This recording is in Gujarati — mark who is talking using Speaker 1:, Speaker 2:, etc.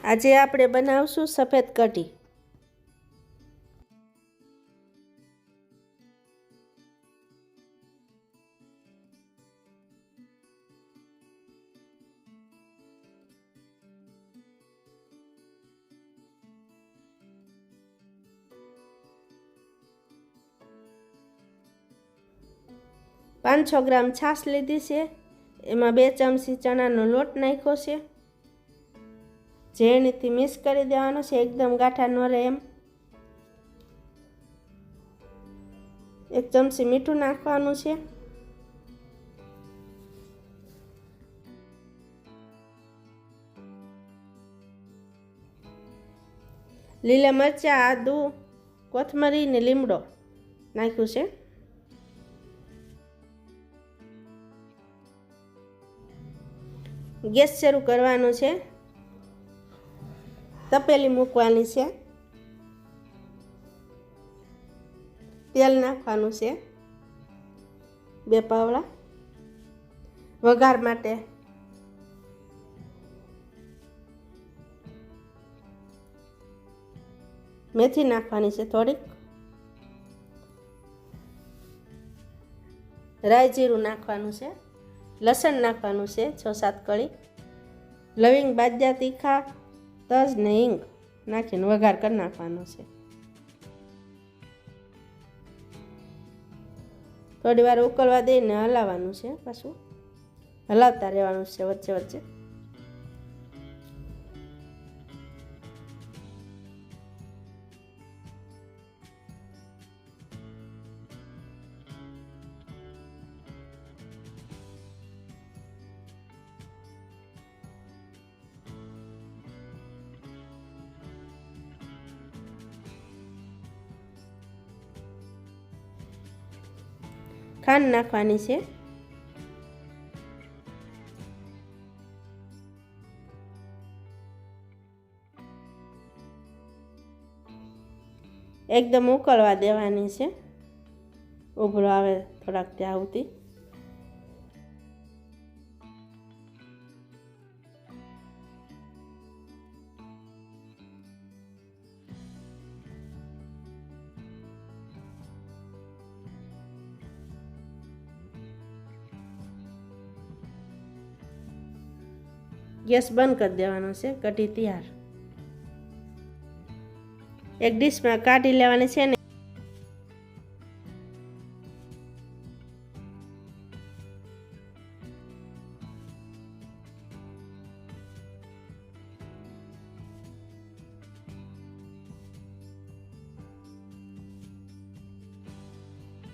Speaker 1: આજે આપણે બનાવશું સફેદ કઢી। પાંચ 6 ગ્રામ છાશ લીધી છે, એમાં 2 ચમચી ચણાનો લોટ નાખ્યો છે, ઝેરણીથી મિક્સ કરી દેવાનો છે, એકદમ ગાંઠા ન રહે એમ। 1 ચમચી મીઠું નાખવાનું છે, લીલા મરચાં, આદુ, કોથમરી ને લીમડો નાખ્યું છે। ગેસ શરૂ કરવાનો છે, તપેલી મૂકવાની છે, તેલ નાખવાનું છે 2 પાવડા, વઘાર માટે મેથી નાખવાની છે થોડીક, રાઈ જીરું નાખવાનું છે, લસણ નાખવાનું છે 6-7 કળી, લવિંગ, બાદિયા, તીખા, તજ ને હિંગ નાખીને વઘાર કરી નાખવાનો છે। થોડી વાર ઉકળવા દઈને હલાવવાનું છે, પાછું હલાવતા રહેવાનું છે વચ્ચે વચ્ચે। ખાંડ નાખવાની છે, એકદમ ઉકળવા દેવાની છે, ઉભરો આવે થોડાક ત્યાં સુધી। ગેસ બંધ કરી દેવાનો છે, કઢી તૈયાર। એક ડીશમાં કાઢી લેવાની છે ને